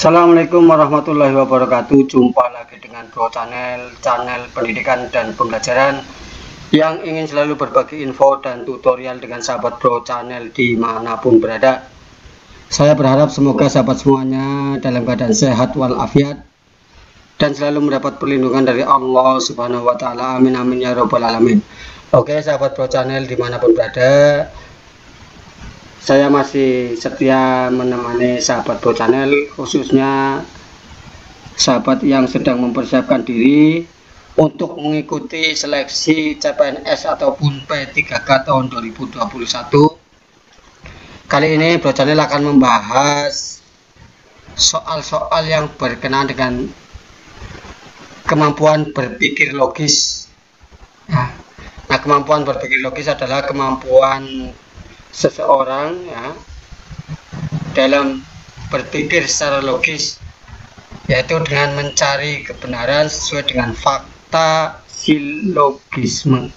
Assalamualaikum warahmatullahi wabarakatuh. Jumpa lagi dengan Bro channel pendidikan dan pembelajaran yang ingin selalu berbagi info dan tutorial dengan sahabat Bro channel dimanapun berada. Saya berharap semoga sahabat semuanya dalam keadaan sehat walafiat dan selalu mendapat perlindungan dari Allah Subhanahu wa Ta'ala. Amin amin ya robbal alamin. Oke sahabat Bro channel dimanapun berada, saya masih setia menemani sahabat Bro channel, khususnya sahabat yang sedang mempersiapkan diri untuk mengikuti seleksi CPNS ataupun P3K tahun 2021. Kali ini Bro channel akan membahas soal-soal yang berkenaan dengan kemampuan berpikir logis. Nah, kemampuan berpikir logis adalah kemampuan seseorang dalam berpikir secara logis, yaitu dengan mencari kebenaran sesuai dengan fakta silogisme.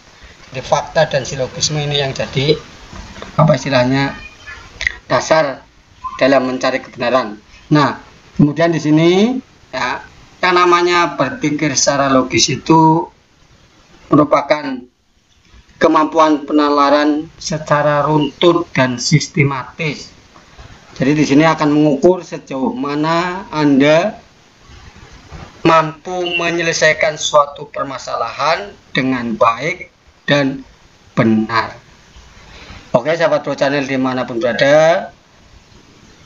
Jadi fakta dan silogisme ini yang jadi istilahnya dasar dalam mencari kebenaran. Nah, kemudian di sini yang namanya berpikir secara logis itu merupakan kemampuan penalaran secara runtut dan sistematis. Jadi di sini akan mengukur sejauh mana Anda mampu menyelesaikan suatu permasalahan dengan baik dan benar. Oke sahabat Bro channel dimanapun berada,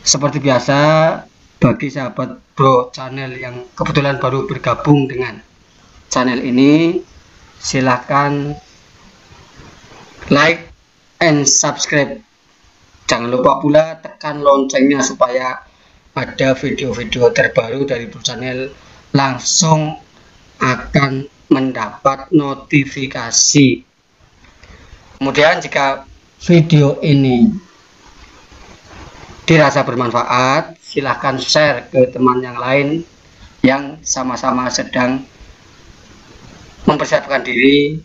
seperti biasa bagi sahabat Bro channel yang kebetulan baru bergabung dengan channel ini, silahkan like and subscribe. Jangan lupa pula tekan loncengnya supaya ada video-video terbaru dari Bro channel langsung akan mendapat notifikasi. Kemudian jika video ini dirasa bermanfaat, silahkan share ke teman yang lain yang sama-sama sedang mempersiapkan diri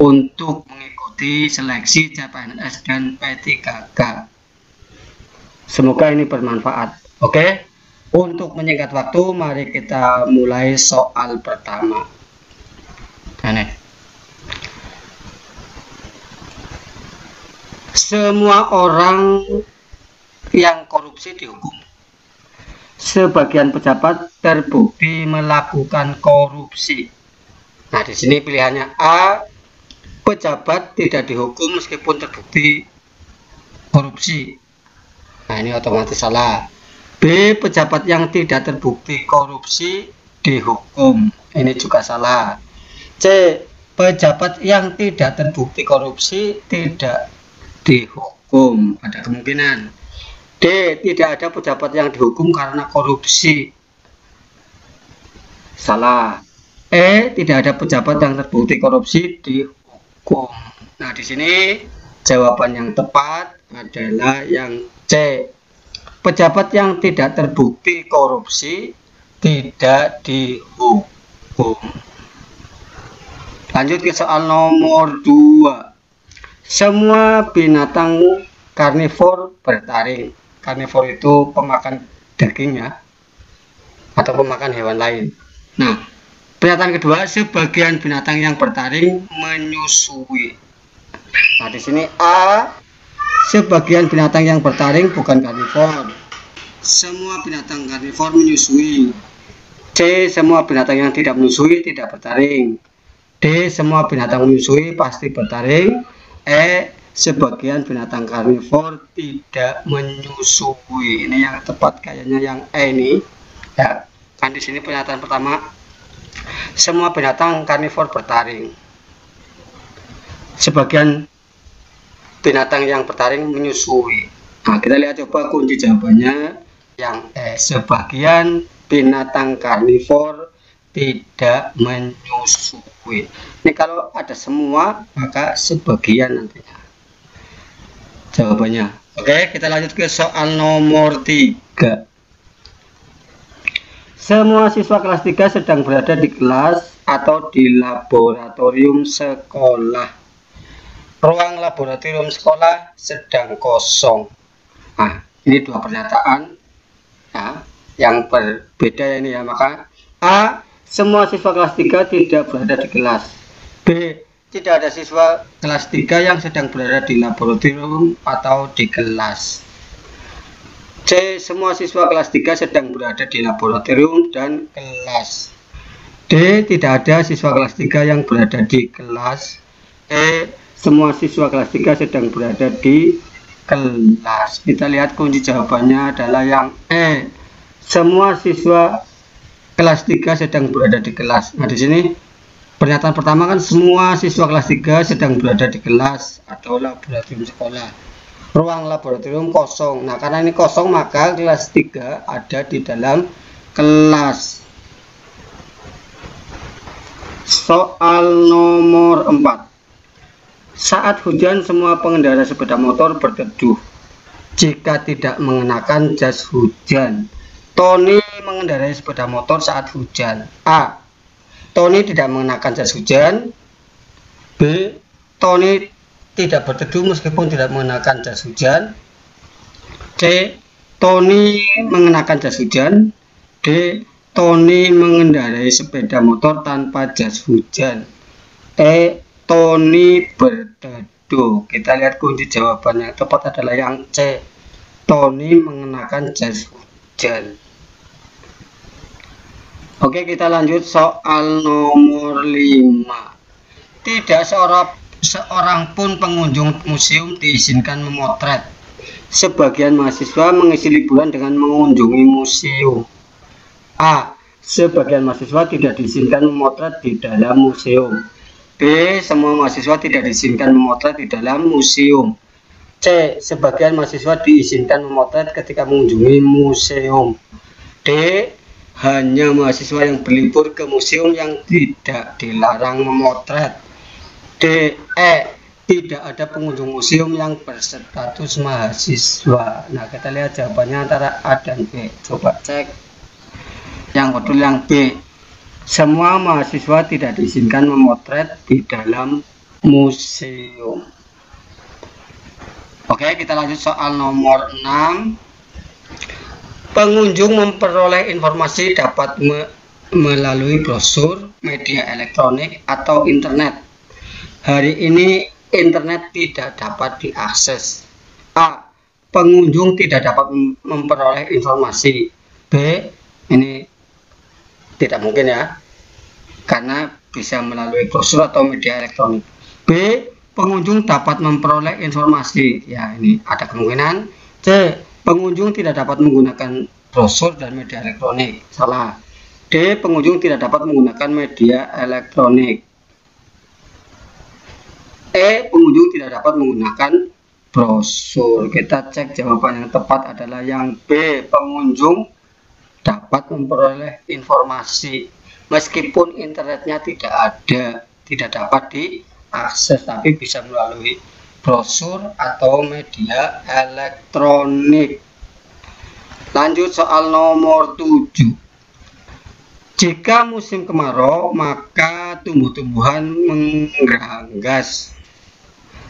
untuk mengikuti seleksi CPNS dan P3K. Semoga ini bermanfaat. Oke, untuk menyingkat waktu, mari kita mulai soal pertama. Semua orang yang korupsi dihukum. Sebagian pejabat terbukti melakukan korupsi. Nah, di sini pilihannya A, pejabat tidak dihukum meskipun terbukti korupsi. Nah, ini otomatis salah. B, pejabat yang tidak terbukti korupsi dihukum. Ini juga salah. C, pejabat yang tidak terbukti korupsi tidak dihukum. Ada kemungkinan. D, tidak ada pejabat yang dihukum karena korupsi. Salah. E, tidak ada pejabat yang terbukti korupsi dihukum. Nah, di sini jawaban yang tepat adalah yang C. Pejabat yang tidak terbukti korupsi tidak dihukum. Lanjut ke soal nomor 2. Semua binatang karnivor bertaring. Karnivor itu pemakan daging atau pemakan hewan lain. Nah, pernyataan kedua, sebagian binatang yang bertaring menyusui. Nah, di sini A, sebagian binatang yang bertaring bukan karnivor. Semua binatang karnivor menyusui. C, semua binatang yang tidak menyusui tidak bertaring. D, semua binatang menyusui pasti bertaring. E, sebagian binatang karnivor tidak menyusui. Ini yang tepat kayaknya yang E ini. Ya, kan di sini pernyataan pertama, semua binatang karnivor bertaring. Sebagian binatang yang bertaring menyusui. Nah, kita lihat coba kunci jawabannya yang E, sebagian binatang karnivor tidak menyusui. Ini kalau ada semua maka sebagian nantinya jawabannya. Oke, kita lanjut ke soal nomor 3. Semua siswa kelas 3 sedang berada di kelas atau di laboratorium sekolah. Ruang laboratorium sekolah sedang kosong. Nah, ini dua pernyataan yang berbeda ini ya. Maka A, semua siswa kelas 3 tidak berada di kelas. B, tidak ada siswa kelas 3 yang sedang berada di laboratorium atau di kelas. C, semua siswa kelas 3 sedang berada di laboratorium dan kelas. D, tidak ada siswa kelas 3 yang berada di kelas. E, semua siswa kelas 3 sedang berada di kelas. Kita lihat kunci jawabannya adalah yang E. Semua siswa kelas 3 sedang berada di kelas. Nah, di sini pernyataan pertama kan semua siswa kelas 3 sedang berada di kelas atau laboratorium sekolah. Ruang laboratorium kosong. Nah, karena ini kosong maka kelas 3 ada di dalam kelas. Soal nomor 4. Saat hujan semua pengendara sepeda motor berteduh jika tidak mengenakan jas hujan. Tony mengendarai sepeda motor saat hujan. A, Tony tidak mengenakan jas hujan. B, Tony tidak berteduh meskipun tidak mengenakan jas hujan. C, Tony mengenakan jas hujan. D, Tony mengendarai sepeda motor tanpa jas hujan. E, Tony berteduh. Kita lihat kunci jawaban yang tepat adalah yang C, Tony mengenakan jas hujan. Oke, kita lanjut soal nomor 5. Tidak seorang pun pengunjung museum diizinkan memotret. Sebagian mahasiswa mengisi liburan dengan mengunjungi museum. A, sebagian mahasiswa tidak diizinkan memotret di dalam museum. B, semua mahasiswa tidak diizinkan memotret di dalam museum. C, sebagian mahasiswa diizinkan memotret ketika mengunjungi museum. D, hanya mahasiswa yang berlibur ke museum yang tidak dilarang memotret. D, E, tidak ada pengunjung museum yang berstatus mahasiswa. Nah, kita lihat jawabannya antara A dan B. Coba cek. Yang betul yang B. Semua mahasiswa tidak diizinkan memotret di dalam museum. Oke, kita lanjut soal nomor 6. Pengunjung memperoleh informasi dapat melalui brosur, media elektronik, atau internet. Hari ini internet tidak dapat diakses. A, pengunjung tidak dapat memperoleh informasi. B, ini tidak mungkin ya, karena bisa melalui brosur atau media elektronik. B, pengunjung dapat memperoleh informasi. Ya, ini ada kemungkinan. C, pengunjung tidak dapat menggunakan brosur dan media elektronik. Salah. D, pengunjung tidak dapat menggunakan media elektronik. E, pengunjung tidak dapat menggunakan brosur. Kita cek jawaban yang tepat adalah yang B, pengunjung dapat memperoleh informasi meskipun internetnya tidak ada, tidak dapat diakses, tapi bisa melalui brosur atau media elektronik. Lanjut soal nomor 7. Jika musim kemarau maka tumbuh-tumbuhan meranggas.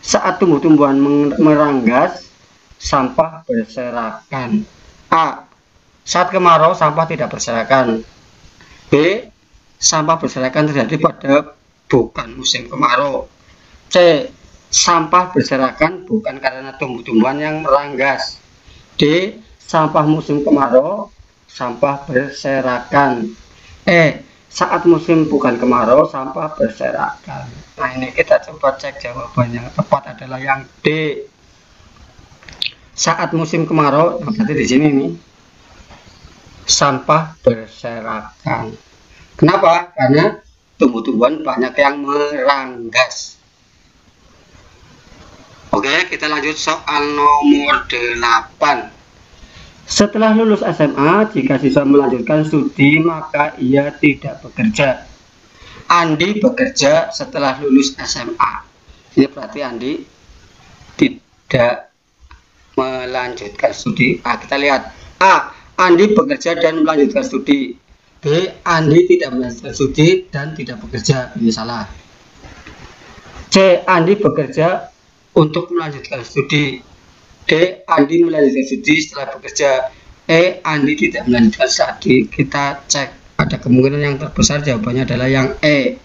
Saat tumbuh-tumbuhan meranggas, sampah berserakan. A, saat kemarau sampah tidak berserakan. B, sampah berserakan terjadi pada bukan musim kemarau. C, sampah berserakan bukan karena tumbuh-tumbuhan yang meranggas. D, sampah musim kemarau, sampah berserakan. E, saat musim bukan kemarau, sampah berserakan. Nah, ini kita coba cek jawabannya. Tepat adalah yang D. Saat musim kemarau, nah berarti di sini nih, sampah berserakan. Kenapa? Karena tumbuh-tumbuhan banyak yang meranggas. Oke, kita lanjut soal nomor 8. Setelah lulus SMA, jika siswa melanjutkan studi, maka ia tidak bekerja. Andi bekerja setelah lulus SMA. Ini berarti Andi tidak melanjutkan studi. Kita lihat. A, Andi bekerja dan melanjutkan studi. B, Andi tidak melanjutkan studi dan tidak bekerja. Ini salah. C, Andi bekerja untuk melanjutkan studi. D, Andi melanjutkan studi setelah bekerja. Andi tidak melanjutkan studi. Kita cek, ada kemungkinan yang terbesar jawabannya adalah yang E.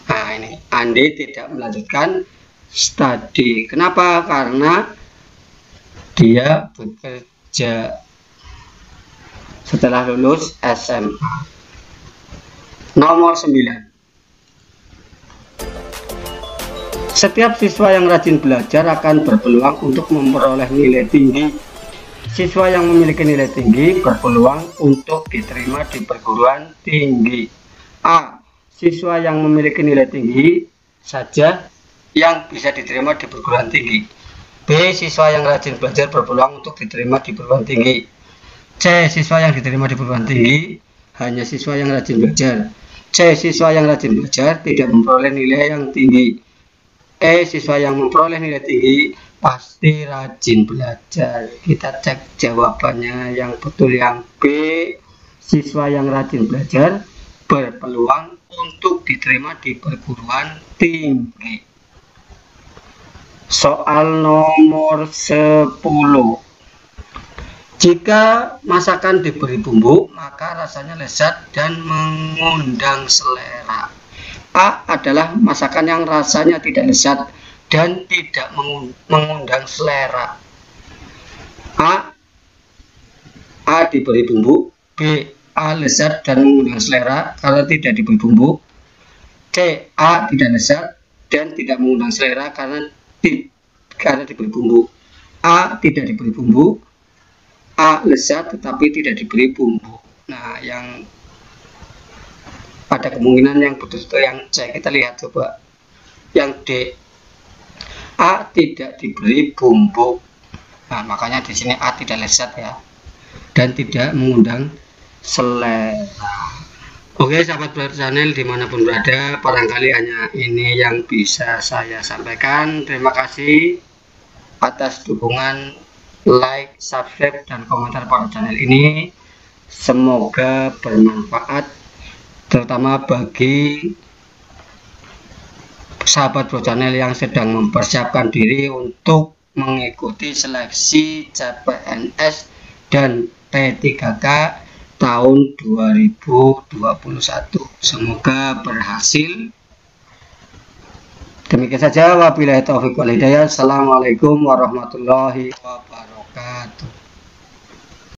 Nah ini, Andi tidak melanjutkan studi. Kenapa? Karena dia bekerja setelah lulus SMA. Nomor 9. Setiap siswa yang rajin belajar akan berpeluang untuk memperoleh nilai tinggi. Siswa yang memiliki nilai tinggi berpeluang untuk diterima di perguruan tinggi. A. Siswa yang memiliki nilai tinggi saja yang bisa diterima di perguruan tinggi. B. Siswa yang rajin belajar berpeluang untuk diterima di perguruan tinggi. C. Siswa yang diterima di perguruan tinggi hanya siswa yang rajin belajar. C. Siswa yang rajin belajar tidak memperoleh nilai yang tinggi. Siswa yang memperoleh nilai tinggi pasti rajin belajar. Kita cek jawabannya yang betul yang B. Siswa yang rajin belajar berpeluang untuk diterima di perguruan tinggi. Soal nomor 10. Jika masakan diberi bumbu, maka rasanya lezat dan mengundang selera. A adalah masakan yang rasanya tidak lezat dan tidak mengundang selera. A diberi bumbu. B. A lezat dan mengundang selera karena tidak diberi bumbu. C. A tidak lezat dan tidak mengundang selera karena diberi bumbu. A tidak diberi bumbu. A lezat tetapi tidak diberi bumbu. Nah, yang pada kemungkinan yang betul-betul yang C. Kita lihat coba yang D. A tidak diberi bumbu. Nah, makanya di sini A tidak lezat ya, dan tidak mengundang selera. Oke sahabat Brother Channel dimanapun berada, barangkali hanya ini yang bisa saya sampaikan. Terima kasih atas dukungan, like, subscribe, dan komentar pada channel ini. Semoga bermanfaat, terutama bagi sahabat Bro Channel yang sedang mempersiapkan diri untuk mengikuti seleksi CPNS dan P3K tahun 2021. Semoga berhasil. Demikian saja, wabillahi taufiq wal hidayah. Assalamualaikum warahmatullahi wabarakatuh.